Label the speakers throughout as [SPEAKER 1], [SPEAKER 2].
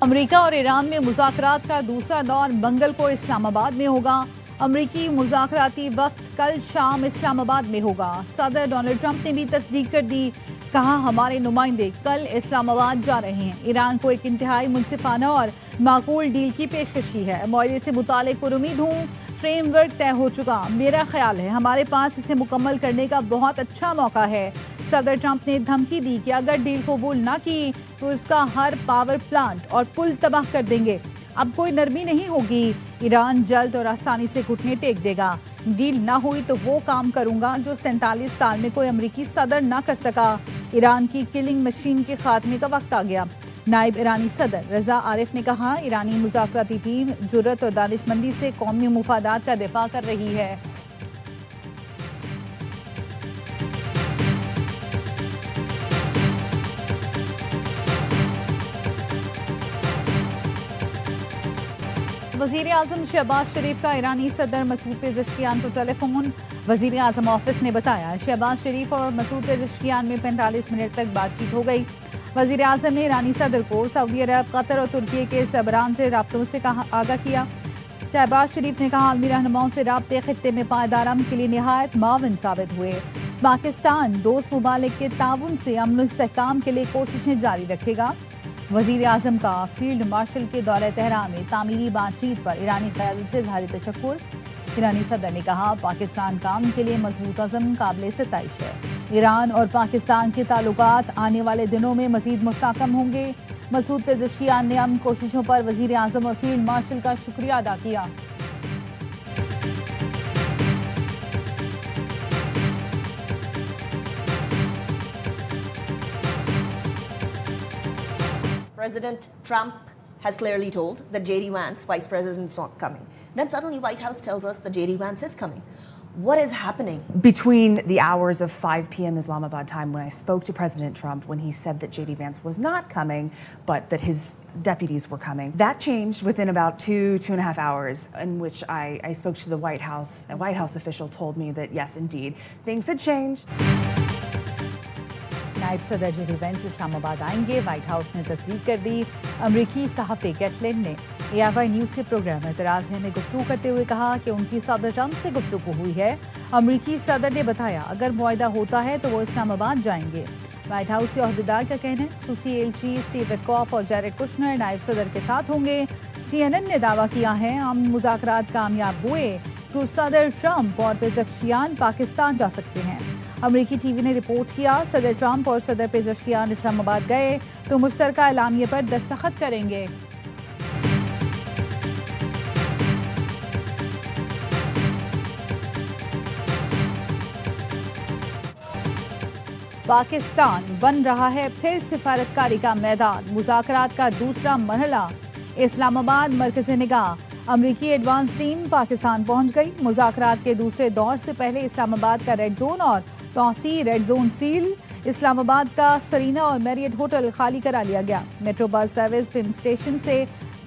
[SPEAKER 1] America और Iran में मुज़ाकरात का दूसरा दौर मंगल को इस्लामाबाद में होगा। अमेरिकी मुज़ाकराती वफ्द कल शाम इस्लामाबाद में होगा। सदर डोनाल्ड ट्रंप ने भी तस्दीक कर दी, कहा हमारे नुमाइंदे कल इस्लामाबाद जा रहे हैं। ईरान को एक इंतहाई मुनसिफाना और माकूल डील की पेशकशी है। मुआहदे से मुतालिक पुरुमीद हूँ, फ्रेमवर्क तय हो चुका। मेरा ख्याल है हमारे पास इसे मुकम्मल करने का बहुत अच्छा मौका है। सदर ट्रंप ने धमकी दी कि अगर डील कबूल न की तो इसका हर पावर प्लांट और पुल तबाह कर देंगे। अब कोई नरमी नहीं होगी। ईरान जल्द और आसानी से घुटने टेक देगा। डील ना हुई तो वो काम करूंगा जो 47 साल में कोई अमेरिकी सदर ना कर सका। ईरान की किलिंग मशीन के खात्मे का वक्त आ गया। नायब ईरानी सदर रजा आरिफ ने कहा, ईरानी मुज़ाकराती टीम जुर्रत और दानिशमंदी से कौमी मुफादात का दिफा कर रही है। वज़ीर आज़म शहबाज शरीफ का ईरानी सदर मसूद पेज़ेश्कियान को टेलीफोन। वज़ीर आज़म ऑफिस ने बताया, शहबाज शरीफ और मसूद पेज़ेश्कियान में 45 मिनट तक बातचीत हो गई। वज़ीर आज़म ने ईरानी सदर को सऊदी अरब, कतर और तुर्की के इस्तबरान से राब्तों से आगाह किया। शहबाज शरीफ ने कहा, आलमी रहनुमाओं से राब्ते खित्ते में पायदार अमन के लिए निहायत माविन साबित हुए। पाकिस्तान दोस्त मुमालिक के ताउन से अमन इस्तेहकाम के लिए कोशिशें जारी रखेगा। वज़ीर आज़म का फील्ड मार्शल के दौरे तेहरान में तामीरी बातचीत पर ईरानी क़यादत से इज़हार तशक्कुर। ईरानी सदर ने कहा, पाकिस्तान का अमन के लिए मजबूत अज़म काबिल सिताइश है। ईरान और पाकिस्तान के ताल्लुकात आने वाले दिनों में मज़ीद मुस्तहकम होंगे। मसूद पेज़ेश्कियान ने अमन कोशिशों पर वज़ीर आज़म और फील्ड मार्शल का शुक्रिया अदा किया।
[SPEAKER 2] President Trump has clearly told that J.D. Vance, Vice President, is not coming. Then suddenly White House tells us that J.D. Vance is coming. What is happening?
[SPEAKER 3] Between the hours of 5 p.m. Islamabad time, when I spoke to President Trump, when he said that J.D. Vance was not coming, but that his deputies were coming, that changed within about 2.5 hours, in which I spoke to the White House. A White House official told me that, yes, indeed, things had changed.
[SPEAKER 1] नायब सदर JD Vance Islamabad आएंगे। White house ने तस्दीक कर दी। अमरीकी सहाफ़ी Caitlin ने AFI news के प्रोग्राम एतराज़ है में गुफ्तगू करते हुए कहा कि उनकी सदर ट्रंप से गुफ्तगू हुई है। अमरीकी सदर ने बताया, अगर मुआहदा होता है तो वो इस्लामाबाद जाएंगे। व्हाइट हाउस के अहदेदार का कहना है, खुसूसी एलची स्टीव विटकॉफ और जैरेड कुशनर नायब सदर के साथ होंगे। CNN ने दावा किया है, हम मुज़ाकरात कामयाब हुए तो सदर ट्रंप और पेज़ेश्कियान पाकिस्तान जा सकते हैं। अमेरिकी टीवी ने रिपोर्ट किया, सदर ट्रंप और सदर पेज़ेश्कियान इस्लामाबाद गए तो मुश्तरका एलामिया पर दस्तखत करेंगे। पाकिस्तान बन रहा है फिर सिफारतकारी का मैदान। मुज़ाकरात का दूसरा मरहला इस्लामाबाद मरकज़ निगाह। अमरीकी एडवांस टीम पाकिस्तान पहुंच गई। मुज़ाकरात के दूसरे दौर से पहले इस्लामाबाद का रेड जोन और तौसी रेड जोन सील। इस्लामाबाद का सरीना और मैरियट होटल खाली करा लिया गया। Metro bus service Pym station से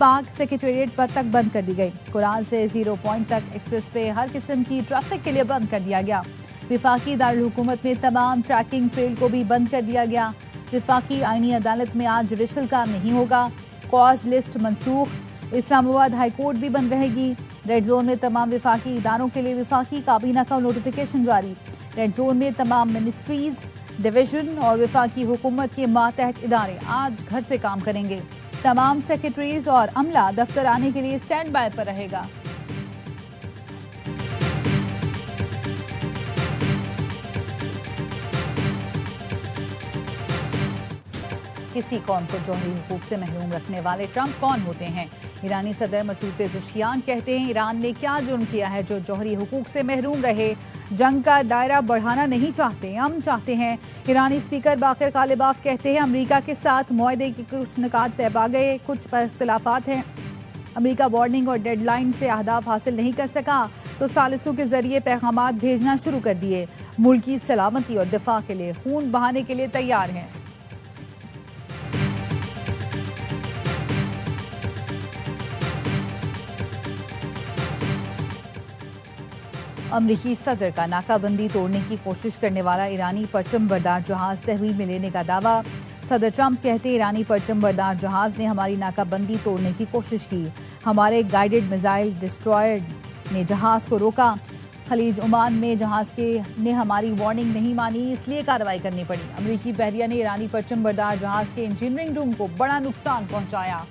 [SPEAKER 1] पाक सेक्रेटेरिएट तक बंद कर दी गई। कुरान से 0 पॉइंट तक एक्सप्रेस वे हर किस्म की ट्रैफिक के लिए बंद कर दिया गया। विफाकी दारुल हुकूमत में तमाम ट्रैकिंग ट्रेल को भी बंद कर दिया गया। विफाकी आईनी अदालत में आज जुडिशल काम नहीं होगा। कॉज लिस्ट मनसूख। इस्लामाबाद हाई कोर्ट भी बंद रहेगी। रेड जोन में तमाम विफाकी इदारों के लिए विफाकी काबीना का नोटिफिकेशन जारी। रेड जोन में तमाम मिनिस्ट्रीज, डिवीजन और विफाकी हुकूमत के मातहत इदारे आज घर से काम करेंगे। तमाम सेक्रेटरीज और अमला दफ्तर आने के लिए स्टैंड बाय पर रहेगा। किसी कौम को जौहरी हुकूक से महरूम रखने वाले ट्रंप कौन होते हैं? ईरानी सदर मसूद पेज़ेश्कियान कहते हैं, ईरान ने क्या जुर्म किया है जो जौहरी हुकूक से महरूम रहे? जंग का दायरा बढ़ाना नहीं चाहते, हम चाहते हैं। ईरानी स्पीकर बाकर कालिबाफ कहते हैं, अमेरिका के साथ मुआहदे के कुछ निकात तय पा गए, कुछ पर इख्तिलाफात हैं। अमेरिका वार्निंग और डेडलाइन से अहदाफ हासिल नहीं कर सका तो सालिसों के जरिए पैगामात भेजना शुरू कर दिए। मुल्क की सलामती और दिफा के लिए खून बहाने के लिए तैयार हैं। अमरीकी सदर का नाकाबंदी तोड़ने की कोशिश करने वाला ईरानी परचम बरदार जहाज तहवील में लेने का दावा। सदर ट्रंप कहते ईरानी परचम बरदार जहाज ने हमारी नाकाबंदी तोड़ने की कोशिश की। हमारे गाइडेड मिसाइल डिस्ट्रॉयर ने जहाज को रोका। खलीज ओमान में जहाज ने हमारी वार्निंग नहीं मानी, इसलिए कार्रवाई करनी पड़ी। अमेरिकी बहरिया ने ईरानी परचम बरदार जहाज के इंजीनियरिंग रूम को बड़ा नुकसान पहुंचाया।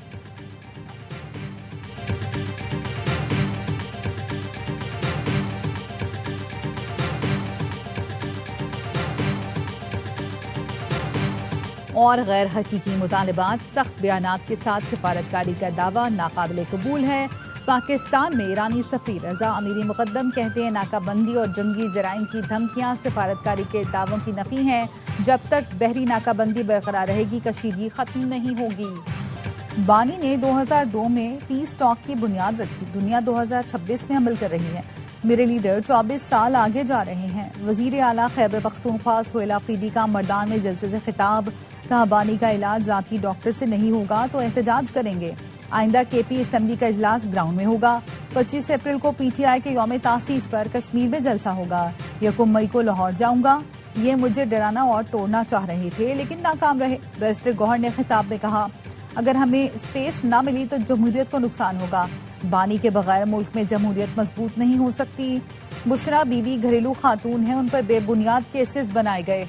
[SPEAKER 1] और गैर हकीकी मुतालबात, सख्त बयानात के साथ सिफारतकारी का दावा नाकाबिले कबूल है। पाकिस्तान में ईरानी सफीर रजा अमीरी मुकद्दम कहते हैं नाकाबंदी और जंगी जराइम की धमकियां सिफारतकारी के दावों की नफी हैं। जब तक बहरी नाकाबंदी बरकरार रहेगी कशीदगी खत्म नहीं होगी। बानी ने 2002 में पीस टॉक की बुनियाद रखी। दुनिया 2026 में अमल कर रही है। मेरे लीडर 24 साल आगे जा रहे हैं। वजीर आला खैबर पख्तूनख्वा सुहेल अफरीदी का मर्दान में जलसे से खिताब। कहा बानी का इलाज जाती डॉक्टर से नहीं होगा तो एहतजाज करेंगे। आइंदा केपी असेंबली का इजलास ग्राउंड में होगा। 25 अप्रैल को पीटीआई के यौम तासीस पर कश्मीर में जलसा होगा। 1 मई को लाहौर जाऊंगा। ये मुझे डराना और तोड़ना चाह रहे थे लेकिन नाकाम रहे। बैरिस्टर गौहर ने खिताब में कहा, अगर हमें स्पेस न मिली तो जमहूरियत को नुकसान होगा। बानी के बगैर मुल्क में जमहूरियत मजबूत नहीं हो सकती। बुशरा बीबी घरेलू खातून है, उन पर बेबुनियाद केसेस बनाए गए।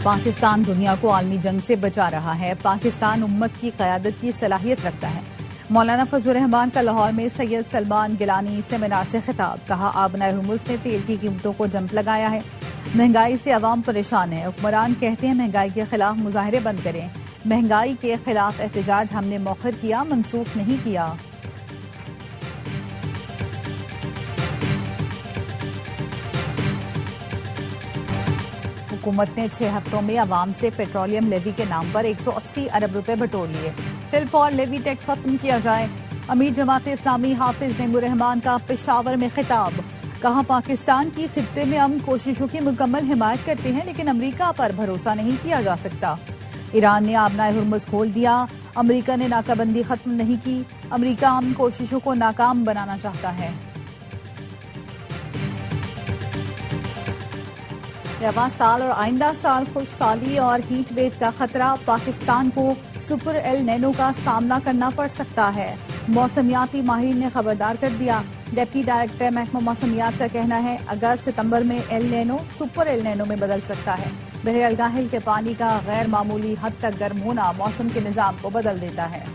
[SPEAKER 1] पाकिस्तान दुनिया को आलमी जंग से बचा रहा है। पाकिस्तान उम्मत की क़यादत की सलाहियत रखता है। मौलाना फजलुर रहमान का लाहौर में सैयद सलमान गिलानी सेमिनार से खिताब। कहा, आबनाए हुर्मुज़ ने तेल की कीमतों को जंप लगाया है। महंगाई से अवाम परेशान है। हुक्मरान कहते हैं महंगाई के खिलाफ मुजाहरे बंद करें। महंगाई के खिलाफ एहतजाज हमने मौखर किया, मनसूख नहीं किया। हुकूमत ने 6 हफ्तों में अवाम से पेट्रोलियम लेवी के नाम पर 180 अरब रुपए बटोर लिए। फिल्फ और लेवी टैक्स खत्म किया जाए। अमीर जमात इस्लामी हाफिज नईमुर रहमान का पेशावर में खिताब। कहा, पाकिस्तान की खित्ते में हम कोशिशों की मुकम्मल हिमायत करते हैं लेकिन अमरीका पर भरोसा नहीं किया जा सकता। ईरान ने आबनाए हुर्मुज़ खोल दिया। अमरीका ने नाकाबंदी खत्म नहीं की। अमरीका हम कोशिशों को नाकाम बनाना चाहता है। रवां साल और आइंदा साल खुशहाली और हीट वेव का खतरा। पाकिस्तान को सुपर एल नैनो का सामना करना पड़ सकता है। मौसमियाती माहिर ने खबरदार कर दिया। डिप्टी डायरेक्टर महकमा मौसमियात का कहना है अगस्त सितंबर में L nano super L nano में बदल सकता है। बहर अलगाहिल के पानी का गैर मामूली हद तक गर्म होना मौसम के निज़ाम को बदल देता है।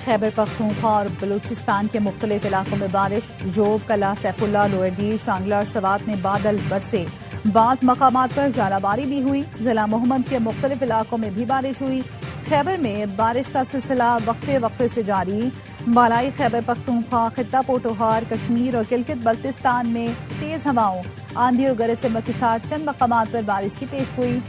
[SPEAKER 1] खैबर पख्तूनख्वा और बलूचिस्तान के मुख्तलिफ इलाकों में बारिश। जोब, कला, सैफुल्ला, लोअरदीर, शांगला और सवात में बादल बरसे। बाज़ मकामात पर जालाबारी भी हुई। जिला मोहम्मद के मुख्तलिफ इलाकों में भी बारिश हुई। खैबर में बारिश का सिलसिला वक्फे वक्फे से जारी। बालाई खैबर पख्तूनख्वा, खित्ता पोटोहार, कश्मीर और गिलगित बल्तिस्तान में तेज हवाओं, आंधी और गरज चमक के साथ चंद मकामात पर बारिश की पेश गोई।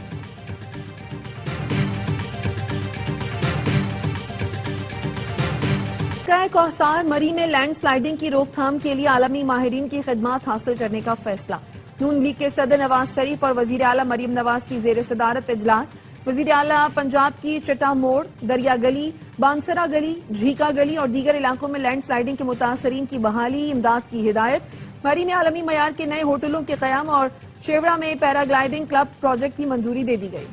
[SPEAKER 4] कौसार मरी में लैंडस्लाइडिंग की रोकथाम के लिए आलमी माहिरीन की खिदमात हासिल करने का फैसला। नून लीग के सदर नवाज शरीफ और वजीर आला मरीम नवाज की जेर सदारत इजलास। वजीर आला पंजाब की चटा मोड़, दरिया गली, बांसरा गली, झीका गली और दीगर इलाकों में लैंडस्लाइडिंग के मुतासरीन की बहाली, इमदाद की हिदायत। मरी में आलमी मयार के नए होटलों के कयाम और शेवड़ा में पैराग्लाइडिंग क्लब प्रोजेक्ट की मंजूरी दे दी गई।